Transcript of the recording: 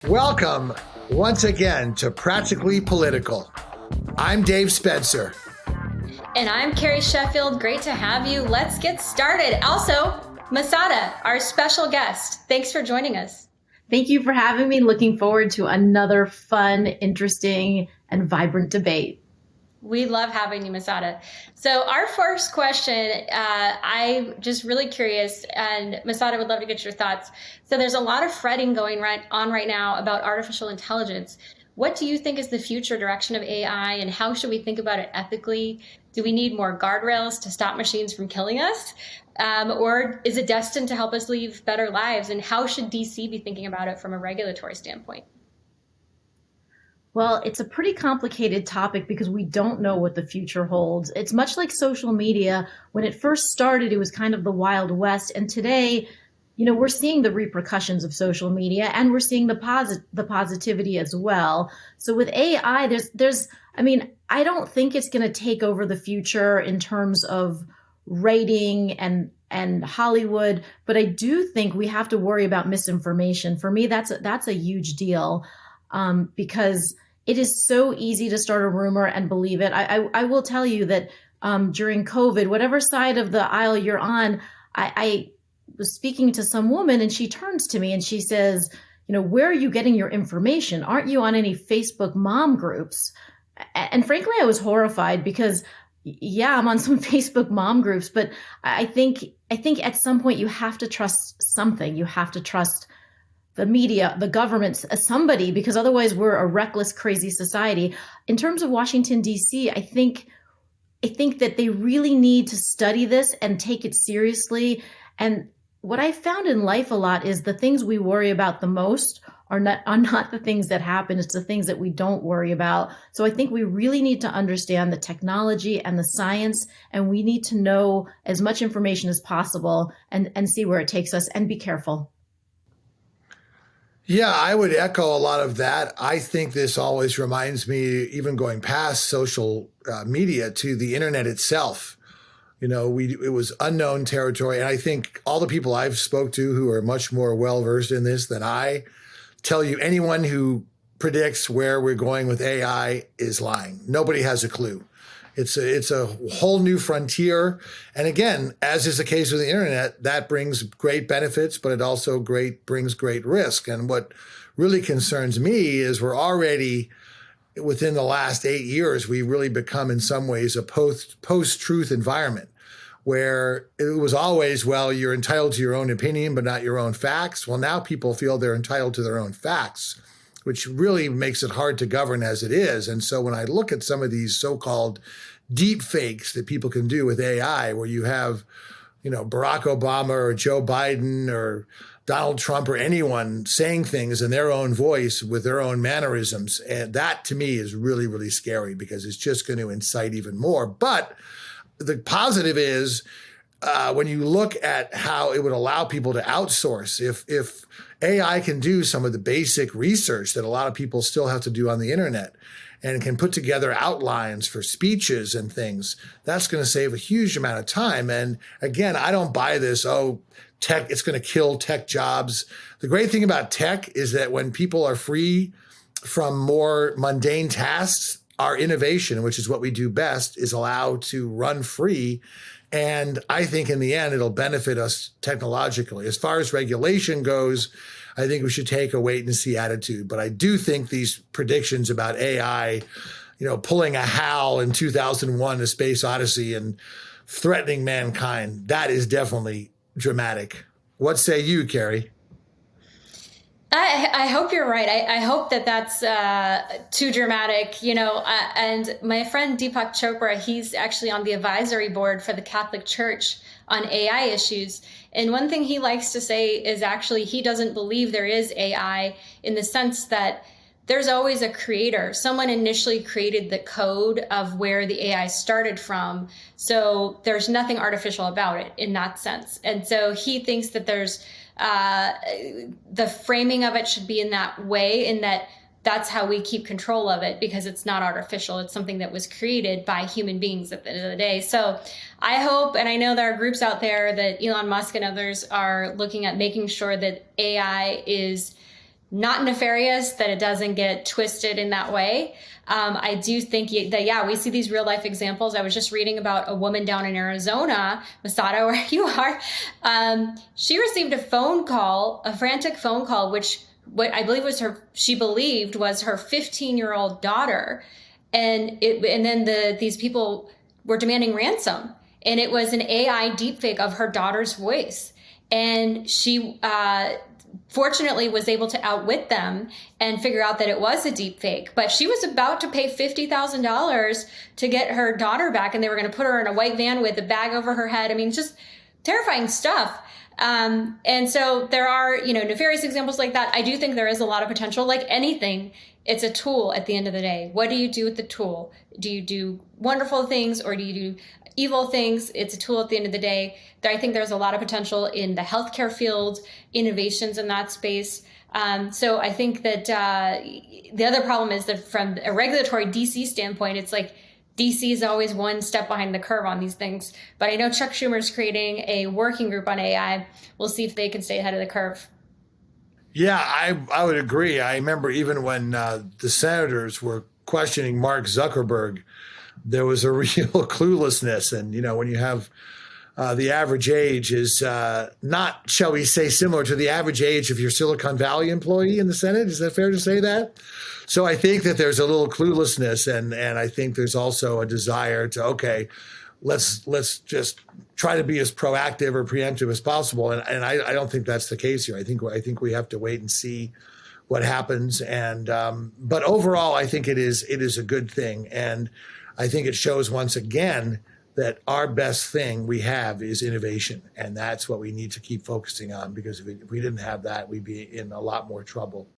Welcome once again to Practically Political. I'm Dave Spencer. And I'm Carrie Sheffield. Great to have you. Let's get started. Also, Masada, our special guest. Thanks for joining us. Thank you for having me. Looking forward to another fun, interesting, and vibrant debate. We love having you, Masada. So our first question, I'm just really curious, and Masada would love to get your thoughts. So there's a lot of fretting going on right now about artificial intelligence. What do you think is the future direction of AI, and how should we think about it ethically? Do we need more guardrails to stop machines from killing us? Or is it destined to help us live better lives? And how should DC be thinking about it from a regulatory standpoint? Well, it's a pretty complicated topic because we don't know what the future holds. It's much like social media. When it first started, it was kind of the Wild West. And today, we're seeing the repercussions of social media, and we're seeing the positivity as well. So with AI, I don't think it's going to take over the future in terms of rating and Hollywood, but I do think we have to worry about misinformation. For me, that's a huge deal. Because it is so easy to start a rumor and believe it. I will tell you that during COVID, whatever side of the aisle you're on, I was speaking to some woman, and she turns to me and she says, where are you getting your information? Aren't you on any Facebook mom groups? And frankly, I was horrified because, yeah, I'm on some Facebook mom groups, but I think at some point you have to trust something. You have to trust the media, the government, somebody, because otherwise we're a reckless, crazy society. In terms of Washington, D.C., I think that they really need to study this and take it seriously. And what I found in life a lot is the things we worry about the most are not the things that happen. It's the things that we don't worry about. So I think we really need to understand the technology and the science, and we need to know as much information as possible and see where it takes us, and be careful. Yeah, I would echo a lot of that. I think this always reminds me, even going past social media, to the internet itself. It was unknown territory. And I think all the people I've spoke to who are much more well-versed in this than I tell you, anyone who predicts where we're going with AI is lying. Nobody has a clue. It's a whole new frontier. And again, as is the case with the internet, that brings great benefits, but it also brings great risk. And what really concerns me is we're already, within the last 8 years, we've really become in some ways a post-truth environment where it was always, well, you're entitled to your own opinion, but not your own facts. Well, now people feel they're entitled to their own facts, which really makes it hard to govern as it is. And so when I look at some of these so-called deep fakes that people can do with AI, where you have, Barack Obama or Joe Biden or Donald Trump or anyone saying things in their own voice with their own mannerisms, and that to me is really, really scary because it's just going to incite even more. But the positive is, when you look at how it would allow people to outsource, if AI can do some of the basic research that a lot of people still have to do on the internet and can put together outlines for speeches and things, that's going to save a huge amount of time. And again, I don't buy this, tech, it's going to kill tech jobs. The great thing about tech is that when people are free from more mundane tasks, our innovation, which is what we do best, is allowed to run free. And I think in the end, it'll benefit us technologically. As far as regulation goes, I think we should take a wait and see attitude. But I do think these predictions about AI, pulling a HAL in 2001, A Space Odyssey, and threatening mankind, that is definitely dramatic. What say you, Carrie? I hope you're right. I hope that that's too dramatic, and my friend Deepak Chopra, he's actually on the advisory board for the Catholic Church on AI issues. And one thing he likes to say is actually he doesn't believe there is AI in the sense that there's always a creator. Someone initially created the code of where the AI started from. So there's nothing artificial about it in that sense. And so he thinks that there's the framing of it should be in that way, in that that's how we keep control of it, because it's not artificial. It's something that was created by human beings at the end of the day. So I hope, and I know there are groups out there that Elon Musk and others are looking at making sure that AI is not nefarious, that it doesn't get twisted in that way. I do think that, yeah, we see these real life examples. I was just reading about a woman down in Arizona, Masada, where you are. She received a phone call, a frantic phone call, which what I believe was she believed was her 15-year-old daughter. And then these people were demanding ransom. And it was an AI deepfake of her daughter's voice. And she, fortunately was able to outwit them and figure out that it was a deep fake. But she was about to pay $50,000 to get her daughter back, and they were going to put her in a white van with a bag over her head. I mean, just terrifying stuff. And so there are, nefarious examples like that. I do think there is a lot of potential. Like anything, it's a tool at the end of the day. What do you do with the tool? Do you do wonderful things, or do you do evil things? It's a tool at the end of the day. I think there's a lot of potential in the healthcare field, innovations in that space. So I think that the other problem is that from a regulatory DC standpoint, it's like DC is always one step behind the curve on these things. But I know Chuck Schumer is creating a working group on AI. We'll see if they can stay ahead of the curve. Yeah, I would agree. I remember even when the senators were questioning Mark Zuckerberg, there was a real cluelessness. And, when you have the average age is not, shall we say, similar to the average age of your Silicon Valley employee in the Senate. Is that fair to say that? So I think that there's a little cluelessness, and I think there's also a desire to, okay, let's just try to be as proactive or preemptive as possible. And I don't think that's the case here. I think we have to wait and see what happens. And but overall, I think it is a good thing. And I think it shows once again that our best thing we have is innovation. And that's what we need to keep focusing on, because if we didn't have that, we'd be in a lot more trouble.